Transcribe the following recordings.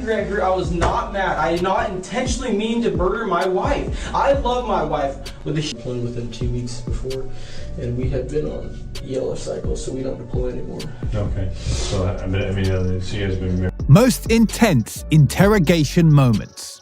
angry. I was not mad. I did not intentionally mean to murder my wife. I love my wife. With the deployed within 2 weeks before, and we had been on yellow cycle, so we don't deploy anymore. Okay, so I mean, she has been married. Most intense interrogation moments.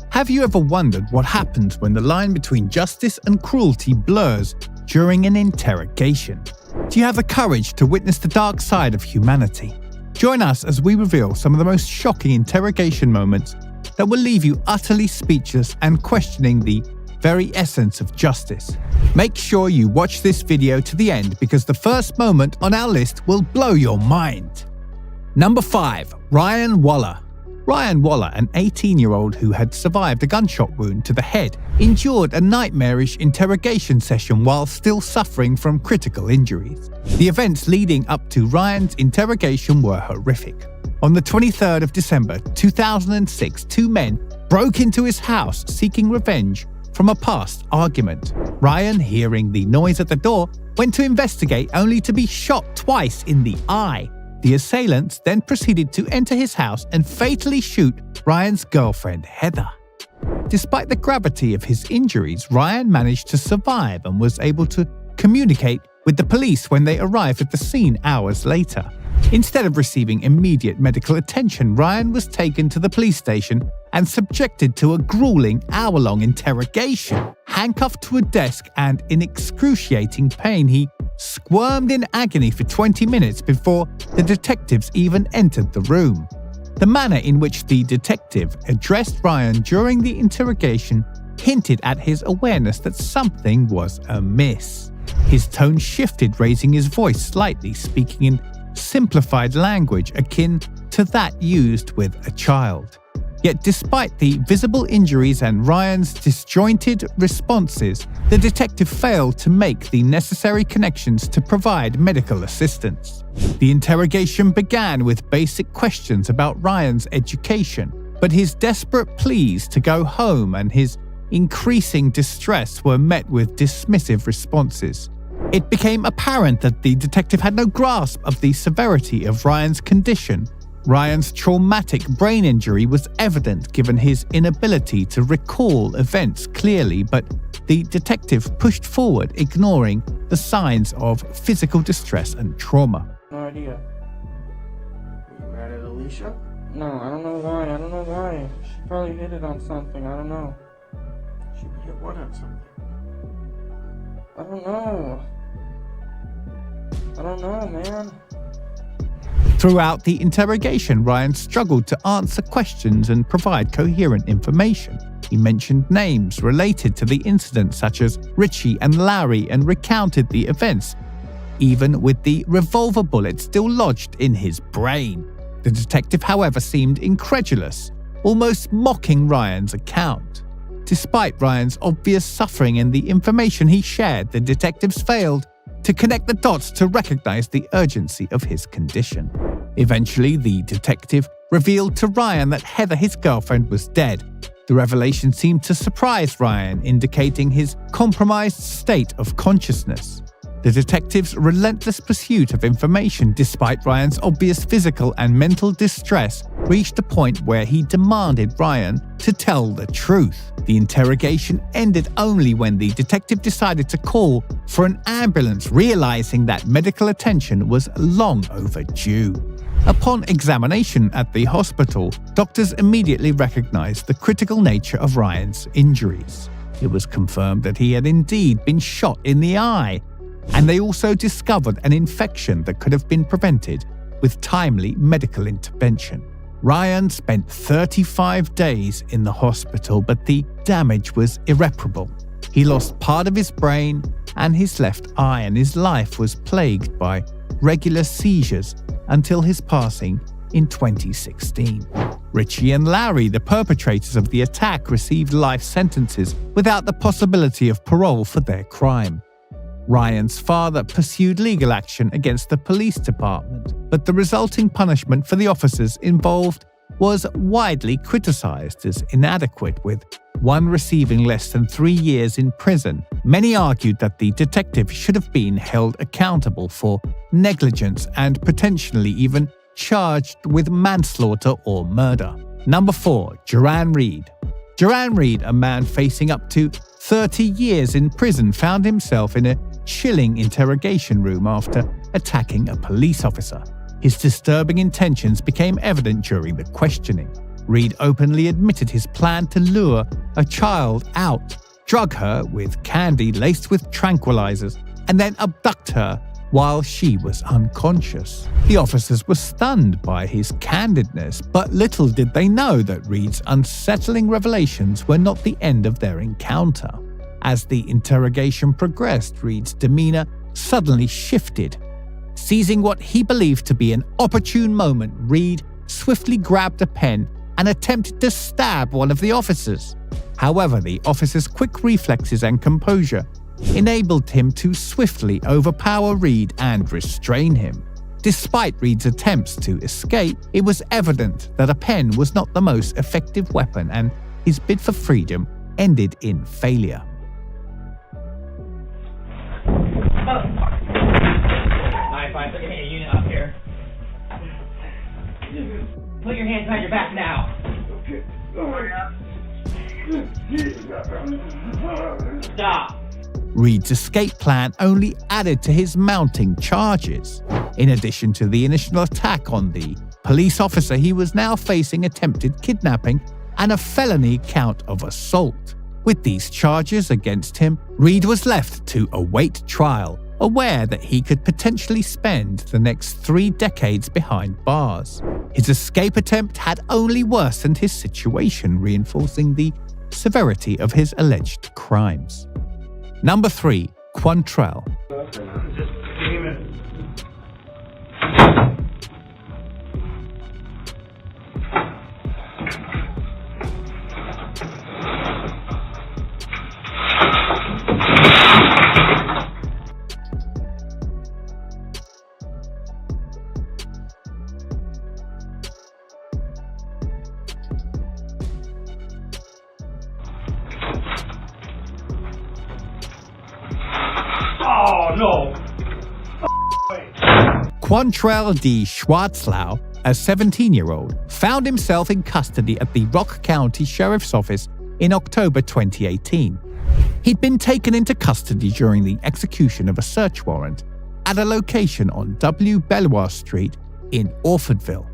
Have you ever wondered what happens when the line between justice and cruelty blurs during an interrogation? Do you have the courage to witness the dark side of humanity? Join us as we reveal some of the most shocking interrogation moments that will leave you utterly speechless and questioning the very essence of justice. Make sure you watch this video to the end because the first moment on our list will blow your mind. Number 5. Ryan Waller. Ryan Waller, an 18-year-old who had survived a gunshot wound to the head, endured a nightmarish interrogation session while still suffering from critical injuries. The events leading up to Ryan's interrogation were horrific. On the 23rd of December 2006, 2 men broke into his house seeking revenge from a past argument. Ryan, hearing the noise at the door, went to investigate only to be shot twice in the eye. The assailants then proceeded to enter his house and fatally shoot Ryan's girlfriend, Heather. Despite the gravity of his injuries, Ryan managed to survive and was able to communicate with the police when they arrived at the scene hours later. Instead of receiving immediate medical attention, Ryan was taken to the police station and subjected to a grueling hour-long interrogation. Handcuffed to a desk and in excruciating pain, he squirmed in agony for 20 minutes before the detectives even entered the room. The manner in which the detective addressed Ryan during the interrogation hinted at his awareness that something was amiss. His tone shifted, raising his voice slightly, speaking in simplified language akin to that used with a child. Yet despite the visible injuries and Ryan's disjointed responses, the detective failed to make the necessary connections to provide medical assistance. The interrogation began with basic questions about Ryan's education, but his desperate pleas to go home and his increasing distress were met with dismissive responses. It became apparent that the detective had no grasp of the severity of Ryan's condition. Ryan's traumatic brain injury was evident given his inability to recall events clearly, but the detective pushed forward, ignoring the signs of physical distress and trauma. No idea. Are you mad at Alicia? No, I don't know why. She probably hit it on something, I don't know. She hit what on something? I don't know, man. Throughout the interrogation, Ryan struggled to answer questions and provide coherent information. He mentioned names related to the incident such as Richie and Larry and recounted the events, even with the revolver bullet still lodged in his brain. The detective, however, seemed incredulous, almost mocking Ryan's account. Despite Ryan's obvious suffering and the information he shared, the detectives failed to connect the dots to recognize the urgency of his condition. Eventually, the detective revealed to Ryan that Heather, his girlfriend, was dead. The revelation seemed to surprise Ryan, indicating his compromised state of consciousness. The detective's relentless pursuit of information, despite Ryan's obvious physical and mental distress, reached a point where he demanded Ryan to tell the truth. The interrogation ended only when the detective decided to call for an ambulance, realizing that medical attention was long overdue. Upon examination at the hospital, doctors immediately recognized the critical nature of Ryan's injuries. It was confirmed that he had indeed been shot in the eye, and they also discovered an infection that could have been prevented with timely medical intervention. Ryan spent 35 days in the hospital, but the damage was irreparable. He lost part of his brain and his left eye, and his life was plagued by regular seizures until his passing in 2016. Richie and Larry, the perpetrators of the attack, received life sentences without the possibility of parole for their crime. Ryan's father pursued legal action against the police department, but the resulting punishment for the officers involved was widely criticized as inadequate, with one receiving less than 3 years in prison. Many argued that the detective should have been held accountable for negligence and potentially even charged with manslaughter or murder. Number 4. Joran Reed. Joran Reed, a man facing up to 30 years in prison, found himself in a chilling interrogation room after attacking a police officer. His disturbing intentions became evident during the questioning. Reed openly admitted his plan to lure a child out, drug her with candy laced with tranquilizers, and then abduct her while she was unconscious. The officers were stunned by his candidness, but little did they know that Reed's unsettling revelations were not the end of their encounter. As the interrogation progressed, Reed's demeanor suddenly shifted. Seizing what he believed to be an opportune moment, Reed swiftly grabbed a pen and attempted to stab one of the officers. However, the officer's quick reflexes and composure enabled him to swiftly overpower Reed and restrain him. Despite Reed's attempts to escape, it was evident that a pen was not the most effective weapon, and his bid for freedom ended in failure. 9-5, so give me a unit up here. Put your hands behind your back now. Stop. Reed's escape plan only added to his mounting charges. In addition to the initial attack on the police officer, he was now facing attempted kidnapping and a felony count of assault. With these charges against him, Reed was left to await trial, aware that he could potentially spend the next 3 decades behind bars. His escape attempt had only worsened his situation, reinforcing the severity of his alleged crimes. Number 3. Quantrell. Oh, no! Quantrell D. Schwarzlau, a 17-year-old, found himself in custody at the Rock County Sheriff's Office in October 2018. He'd been taken into custody during the execution of a search warrant at a location on W. Belvoir Street in Orfordville.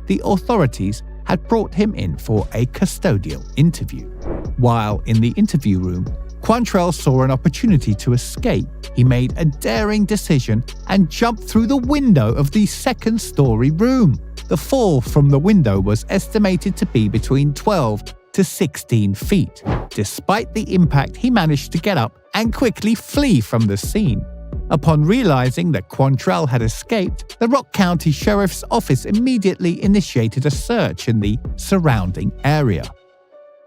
The authorities had brought him in for a custodial interview. While in the interview room, Quantrell saw an opportunity to escape. He made a daring decision and jumped through the window of the second-story room. The fall from the window was estimated to be between 12 to 16 feet. Despite the impact, he managed to get up and quickly flee from the scene. Upon realizing that Quantrell had escaped, the Rock County Sheriff's Office immediately initiated a search in the surrounding area.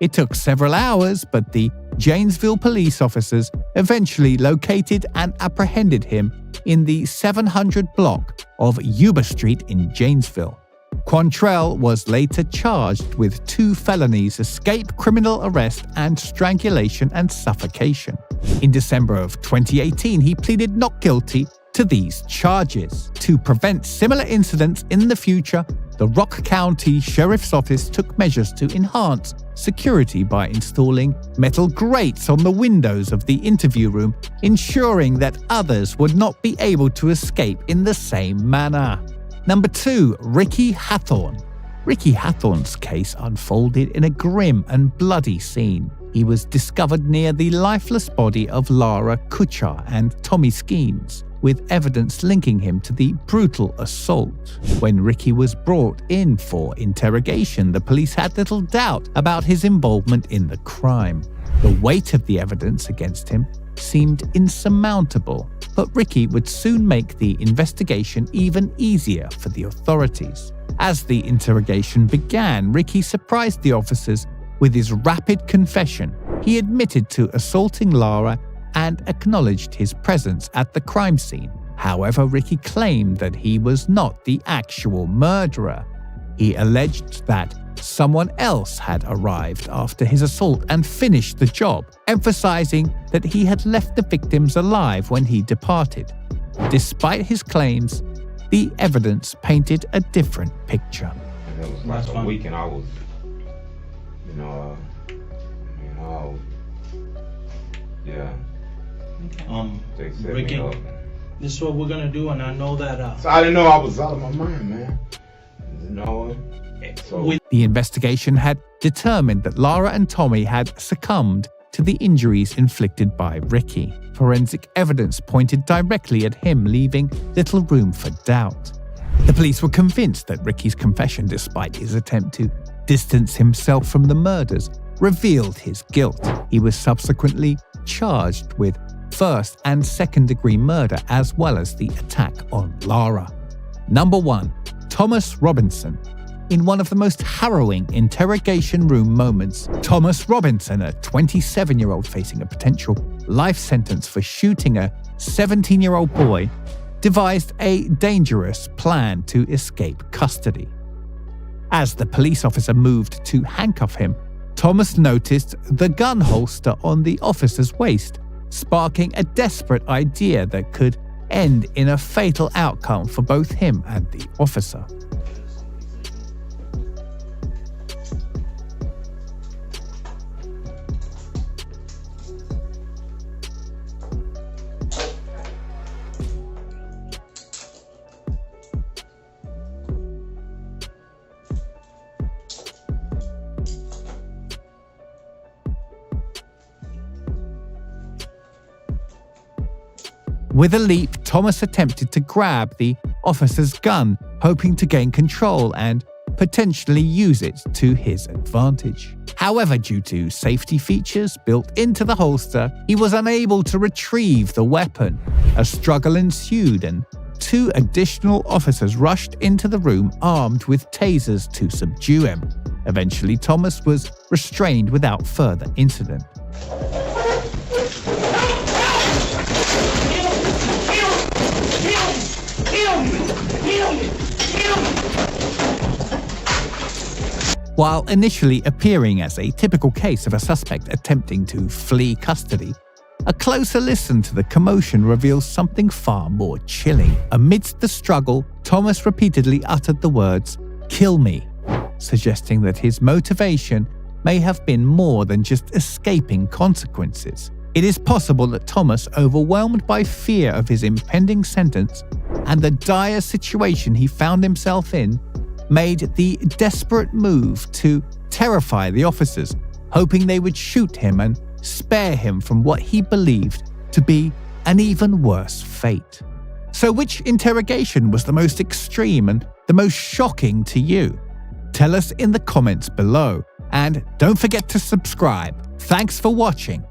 It took several hours, but the Janesville police officers eventually located and apprehended him in the 700 block of Yuba Street in Janesville. Quantrell was later charged with 2 felonies: escape, criminal arrest, and strangulation and suffocation. In December of 2018, he pleaded not guilty to these charges. To prevent similar incidents in the future, the Rock County Sheriff's Office took measures to enhance security by installing metal grates on the windows of the interview room, ensuring that others would not be able to escape in the same manner. Number 2. Ricky Hathorn. Ricky Hathorn's case unfolded in a grim and bloody scene. He was discovered near the lifeless body of Lara Kuchar and Tommy Skeens, with evidence linking him to the brutal assault. When Ricky was brought in for interrogation, the police had little doubt about his involvement in the crime. The weight of the evidence against him seemed insurmountable, but Ricky would soon make the investigation even easier for the authorities. As the interrogation began, Ricky surprised the officers with his rapid confession. He admitted to assaulting Lara and acknowledged his presence at the crime scene. However, Ricky claimed that he was not the actual murderer. He alleged that someone else had arrived after his assault and finished the job, emphasizing that he had left the victims alive when he departed. Despite his claims, the evidence painted a different picture. It was like a week and I was Yeah. Okay. They set Ricky, me up. this is what we're gonna do, and I know that So I didn't know I was out of my mind, man. So The investigation had determined that Lara and Tommy had succumbed to the injuries inflicted by Ricky. Forensic evidence pointed directly at him, leaving little room for doubt. The police were convinced that Ricky's confession, despite his attempt to distance himself from the murders, revealed his guilt. He was subsequently charged with first and second-degree murder, as well as the attack on Lara. Number 1. Thomas Robinson. In one of the most harrowing interrogation room moments, Thomas Robinson, a 27-year-old facing a potential life sentence for shooting a 17-year-old boy, devised a dangerous plan to escape custody. As the police officer moved to handcuff him, Thomas noticed the gun holster on the officer's waist, sparking a desperate idea that could end in a fatal outcome for both him and the officer. With a leap, Thomas attempted to grab the officer's gun, hoping to gain control and potentially use it to his advantage. However, due to safety features built into the holster, he was unable to retrieve the weapon. A struggle ensued, and 2 additional officers rushed into the room armed with tasers to subdue him. Eventually, Thomas was restrained without further incident. While initially appearing as a typical case of a suspect attempting to flee custody, a closer listen to the commotion reveals something far more chilling. Amidst the struggle, Thomas repeatedly uttered the words, "Kill me," suggesting that his motivation may have been more than just escaping consequences. It is possible that Thomas, overwhelmed by fear of his impending sentence and the dire situation he found himself in, made the desperate move to terrify the officers, hoping they would shoot him and spare him from what he believed to be an even worse fate. So which interrogation was the most extreme and the most shocking to you? Tell us in the comments below, and don't forget to subscribe. Thanks for watching.